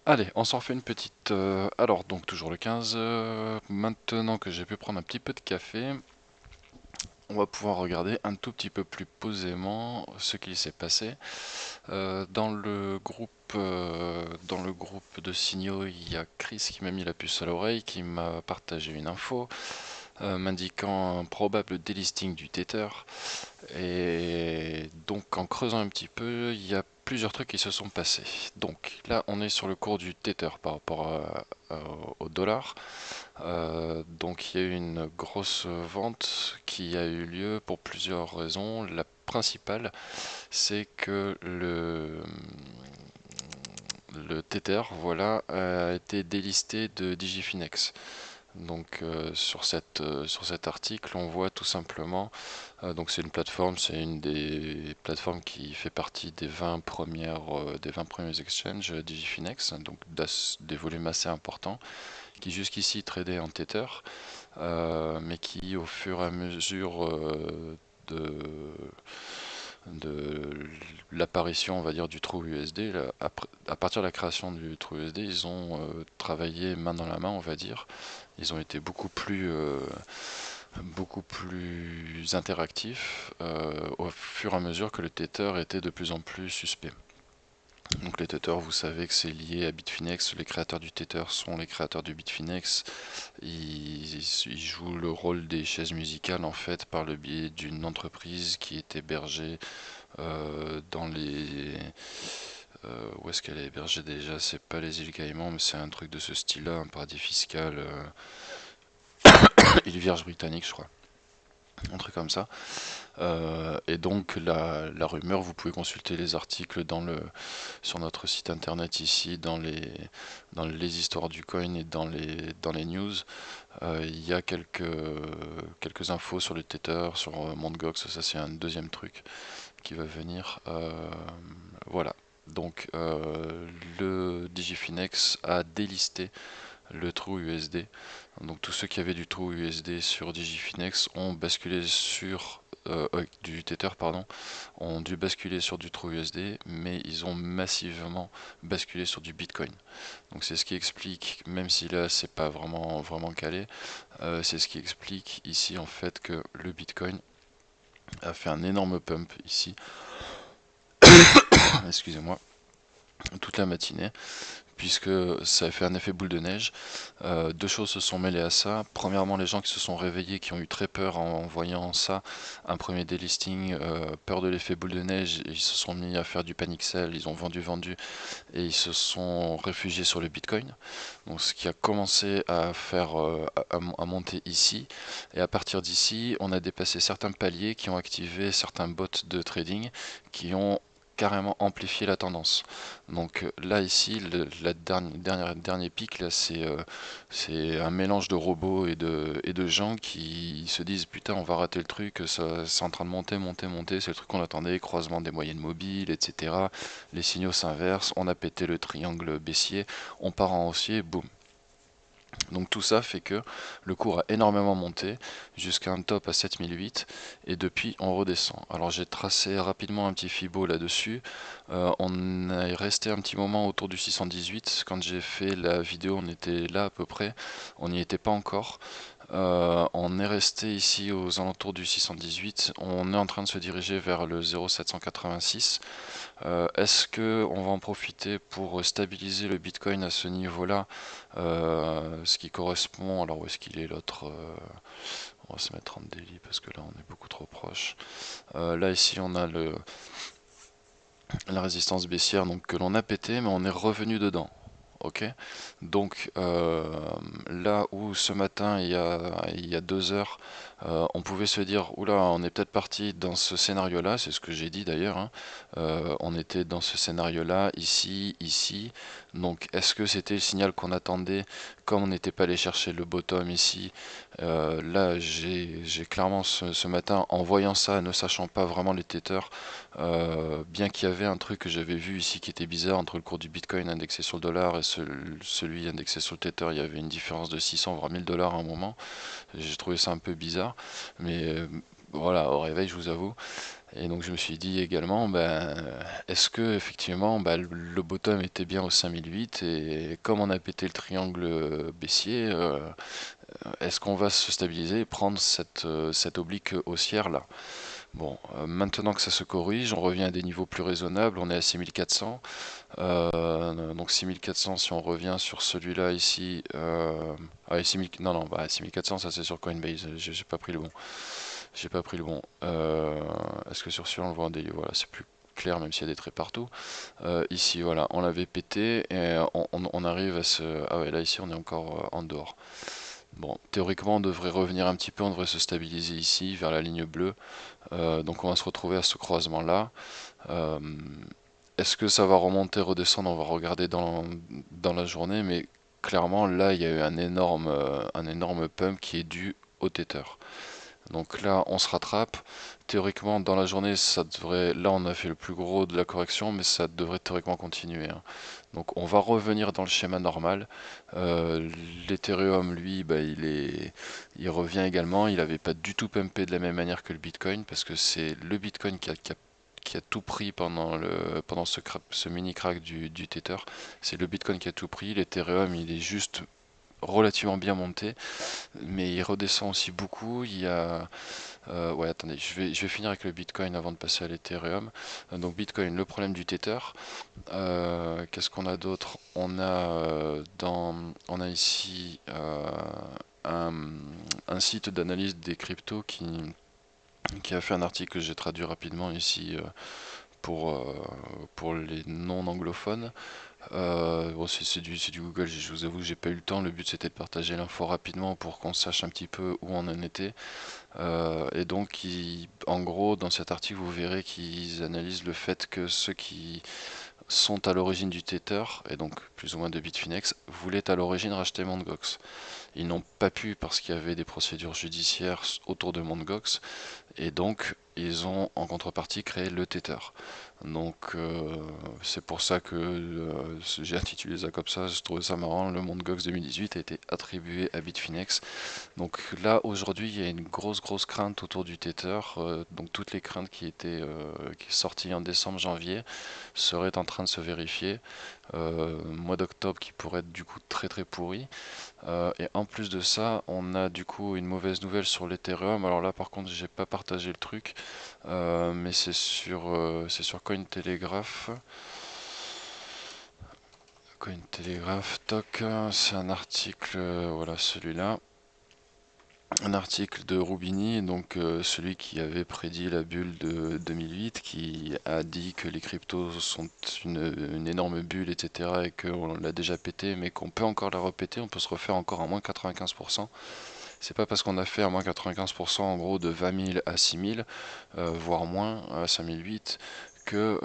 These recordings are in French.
Allez, on s'en fait une petite. Alors, donc, toujours le 15. Maintenant que j'ai pu prendre un petit peu de café, on va pouvoir regarder un tout petit peu plus posément ce qu'il s'est passé. Dans le groupe de signaux, il y a Chris qui m'a mis la puce à l'oreille, qui m'a partagé une info m'indiquant un probable delisting du Tether. Et donc en creusant un petit peu, il y a plusieurs trucs qui se sont passés. Donc là, on est sur le cours du Tether par rapport au dollar. Donc il y a eu une grosse vente qui a eu lieu pour plusieurs raisons. La principale, c'est que le Tether, voilà, a été délisté de Digifinex. Donc sur cet article, on voit tout simplement, donc c'est une plateforme, c'est une des plateformes qui fait partie des 20 premiers exchanges Digifinex, donc des volumes assez importants, qui jusqu'ici tradaient en Tether, mais qui au fur et à mesure de, de l'apparition, on va dire, du TrueUSD, à partir de la création du TrueUSD, ils ont travaillé main dans la main, on va dire. Ils ont été beaucoup plus interactifs au fur et à mesure que le Tether était de plus en plus suspect. Donc les Tether, vous savez que c'est lié à Bitfinex. Les créateurs du Tether sont les créateurs du Bitfinex. Ils jouent le rôle des chaises musicales en fait par le biais d'une entreprise qui est hébergée dans les où est-ce qu'elle est hébergée déjà? C'est pas les îles Caïmans, mais c'est un truc de ce style-là, un paradis fiscal, île Vierge britannique, je crois, un truc comme ça. Et donc la rumeur, vous pouvez consulter les articles sur notre site internet ici, dans les histoires du coin et dans les news. Il y a quelques infos sur le Tether, sur Mt. Gox, ça c'est un deuxième truc qui va venir. Voilà. Donc le Digifinex a délisté le TrueUSD. Donc tous ceux qui avaient du TrueUSD sur Digifinex ont basculé sur du Tether, pardon, ont dû basculer sur du TrueUSD, mais ils ont massivement basculé sur du Bitcoin. Donc c'est ce qui explique, même si là c'est pas vraiment calé, c'est ce qui explique ici en fait que le Bitcoin a fait un énorme pump ici, excusez-moi, toute la matinée, puisque ça a fait un effet boule de neige. Deux choses se sont mêlées à ça. Premièrement, les gens qui se sont réveillés, qui ont eu très peur en voyant ça, un premier délisting, peur de l'effet boule de neige, ils se sont mis à faire du panic sell, ils ont vendu, et ils se sont réfugiés sur le Bitcoin. Donc, ce qui a commencé à faire à monter ici. Et à partir d'ici, on a dépassé certains paliers qui ont activé certains bots de trading qui ont carrément amplifié la tendance. Donc là ici, dernier pic, là c'est un mélange de robots et de gens qui se disent putain on va rater le truc, ça, c'est en train de monter, c'est le truc qu'on attendait, croisement des moyennes mobiles, etc. Les signaux s'inversent, on a pété le triangle baissier, on part en haussier, boum. Donc tout ça fait que le cours a énormément monté jusqu'à un top à 7008 et depuis on redescend. Alors j'ai tracé rapidement un petit Fibo là-dessus. On est resté un petit moment autour du 618. Quand j'ai fait la vidéo on était là à peu près. On n'y était pas encore. On est resté ici aux alentours du 618. On est en train de se diriger vers le 0,786. Est-ce que on va en profiter pour stabiliser le Bitcoin à ce niveau-là, ce qui correspond, alors où est-ce qu'il est l'autre on va se mettre en daily parce que là on est beaucoup trop proche. Là ici on a la résistance baissière donc, que l'on a pété mais on est revenu dedans. Ok, donc là où ce matin il y a 2 heures on pouvait se dire oula on est peut-être parti dans ce scénario là, c'est ce que j'ai dit d'ailleurs, hein. On était dans ce scénario là ici, donc est-ce que c'était le signal qu'on attendait comme on n'était pas allé chercher le bottom ici? Là j'ai clairement ce matin en voyant ça, ne sachant pas vraiment les têteurs, bien qu'il y avait un truc que j'avais vu ici qui était bizarre entre le cours du Bitcoin indexé sur le dollar et celui indexé sur le Tether, il y avait une différence de 600 voire 1000 dollars à un moment. J'ai trouvé ça un peu bizarre, mais voilà, au réveil, je vous avoue. Et donc je me suis dit également, ben, est-ce que effectivement le bottom était bien au 5008 et comme on a pété le triangle baissier, est-ce qu'on va se stabiliser et prendre cette oblique haussière là? Bon, maintenant que ça se corrige, on revient à des niveaux plus raisonnables, on est à 6400. Donc 6400, si on revient sur celui-là ici, ah, 6000, non, non, bah, 6400, ça c'est sur Coinbase, j'ai pas pris le bon. J'ai pas pris le bon. Est-ce que sur celui-là on le voit en daily? Voilà, c'est plus clair même s'il y a des traits partout. Ici, voilà, on l'avait pété et on arrive à ce... Ah ouais, là ici on est encore en dehors. Bon, théoriquement on devrait revenir un petit peu, on devrait se stabiliser ici vers la ligne bleue. Donc on va se retrouver à ce croisement-là. Euh, Est-ce que ça va remonter, redescendre? On va regarder dans la journée, mais clairement là il y a eu un énorme pump qui est dû au Tether. Donc là, on se rattrape. Théoriquement, dans la journée, ça devrait. Là, on a fait le plus gros de la correction, mais ça devrait théoriquement continuer, hein. Donc, on va revenir dans le schéma normal. L'Ethereum, lui, bah, il revient également. Il n'avait pas du tout pumpé de la même manière que le Bitcoin, parce que c'est le Bitcoin qui a tout pris pendant ce mini crack du Tether. C'est le Bitcoin qui a tout pris. L'Ethereum, il est juste relativement bien monté, mais il redescend aussi beaucoup. Il y a ouais, attendez, je vais finir avec le Bitcoin avant de passer à l'Ethereum. Donc Bitcoin, le problème du Tether. Qu'est-ce qu'on a d'autre? On a ici un, un site d'analyse des cryptos qui a fait un article que j'ai traduit rapidement ici pour, euh, pour les non-anglophones. Bon, c'est du Google, je vous avoue que j'ai pas eu le temps. Le but c'était de partager l'info rapidement pour qu'on sache un petit peu où on en était. Et donc, en gros, dans cet article, vous verrez qu'ils analysent le fait que ceux qui sont à l'origine du Tether, et donc plus ou moins de Bitfinex, voulaient à l'origine racheter Mt. Gox. Ils n'ont pas pu parce qu'il y avait des procédures judiciaires autour de Mt. Gox, et donc ils ont en contrepartie créé le Tether. Donc c'est pour ça que j'ai intitulé ça comme ça, je trouvais ça marrant. Le Mt. Gox 2018 a été attribué à Bitfinex. Donc là, aujourd'hui, il y a une grosse crainte autour du Tether. Donc toutes les craintes qui sorties en décembre, janvier seraient en train de se vérifier. Mois d'octobre qui pourrait être du coup très pourri. Et en plus de ça, on a du coup une mauvaise nouvelle sur l'Ethereum. Alors là, par contre, j'ai pas partagé le truc, mais c'est sur Cointelegraph. Cointelegraph, toc, c'est un article, voilà celui-là. Un article de Roubini, donc celui qui avait prédit la bulle de 2008, qui a dit que les cryptos sont une énorme bulle, etc., et qu'on l'a déjà pété, mais qu'on peut encore la repéter, on peut se refaire encore à moins 95%. C'est pas parce qu'on a fait à moins 95% en gros de 20 000 à 6 000, voire moins à 5008, que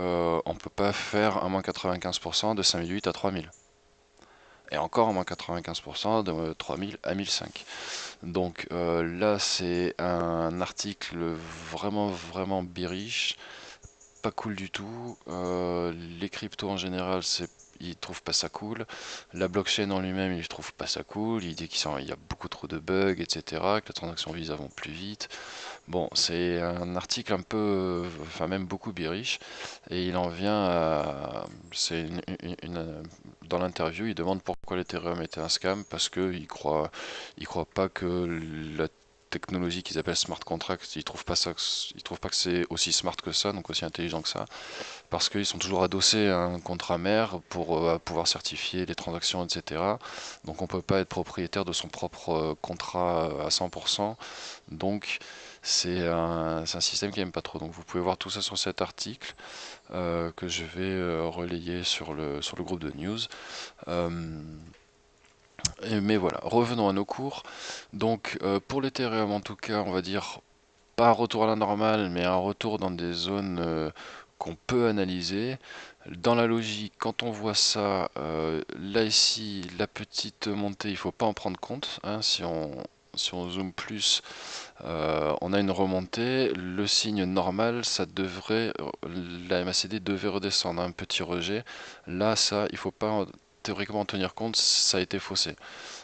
on peut pas faire à moins 95% de 5008 à 3000. Et encore à moins 95% de 3000 à 1005. Donc là, c'est un article vraiment bearish, pas cool du tout. Les cryptos en général, ils trouvent pas ça cool. La blockchain en lui-même, il trouve pas ça cool. Il dit qu'il y a beaucoup trop de bugs, etc. Que la transaction Visa vont plus vite. Bon, c'est un article un peu, enfin même beaucoup bearish, et il en vient à, c'est dans l'interview, il demande pourquoi l'Ethereum était un scam, parce que il croit pas que la technologie qu'ils appellent smart contract, ils trouvent pas ça, ils trouvent pas que c'est aussi smart que ça, donc aussi intelligent que ça, parce qu'ils sont toujours adossés à un contrat mère pour pouvoir certifier les transactions, etc. Donc on peut pas être propriétaire de son propre contrat à 100%. Donc c'est un système qui n'aime pas trop. Donc vous pouvez voir tout ça sur cet article que je vais relayer sur le groupe de news. Euh, mais voilà, revenons à nos cours. Donc pour l'Ethereum en tout cas, on va dire pas un retour à la normale, mais un retour dans des zones qu'on peut analyser. Dans la logique, quand on voit ça, là ici, la petite montée, il ne faut pas en prendre compte, hein. Si on zoome plus, on a une remontée. Le signe normal, la MACD devait redescendre, un petit rejet. Là, ça, il ne faut pas théoriquement en tenir compte, ça a été faussé.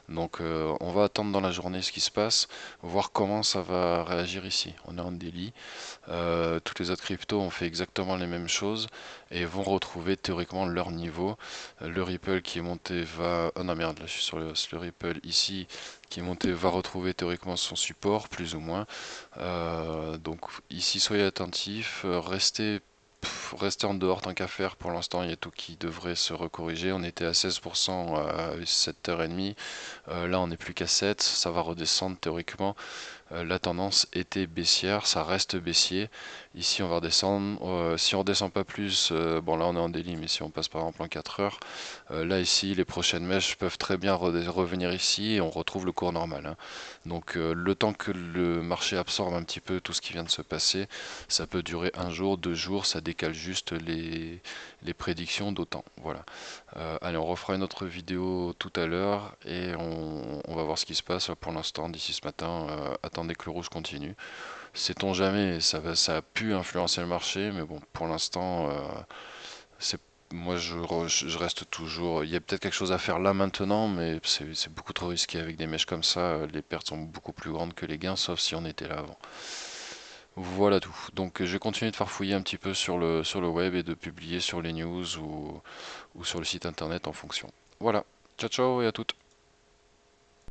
Donc on va attendre dans la journée ce qui se passe, voir comment ça va réagir ici. On est en daily. Toutes les autres cryptos ont fait exactement les mêmes choses et vont retrouver théoriquement leur niveau. Le Ripple qui est monté va... Oh non merde, là je suis sur le Ripple ici qui est monté va retrouver théoriquement son support, plus ou moins. Donc ici soyez attentifs, restez en dehors tant qu'à faire. Pour l'instant il y a tout qui devrait se recorriger. On était à 16% à 7h30. Là on n'est plus qu'à 7, ça va redescendre théoriquement. La tendance était baissière, ça reste baissier. Ici on va redescendre, si on redescend pas plus, bon là on est en délit, mais si on passe par exemple en 4 heures, là ici les prochaines mèches peuvent très bien revenir ici et on retrouve le cours normal, hein. Donc le temps que le marché absorbe un petit peu tout ce qui vient de se passer, ça peut durer un jour, 2 jours, ça décale juste les prédictions d'autant. Voilà. Allez, on refera une autre vidéo tout à l'heure et on va voir ce qui se passe. Pour l'instant, d'ici ce matin, attendez que le rouge continue. Sait-on jamais, ça a pu influencer le marché, mais bon, pour l'instant, c'est moi je reste toujours. Il y a peut-être quelque chose à faire là maintenant, mais c'est beaucoup trop risqué avec des mèches comme ça. Les pertes sont beaucoup plus grandes que les gains, sauf si on était là avant. Voilà tout. Donc je vais continuer de farfouiller un petit peu sur le web et de publier sur les news ou sur le site internet en fonction. Voilà. Ciao ciao et à toutes.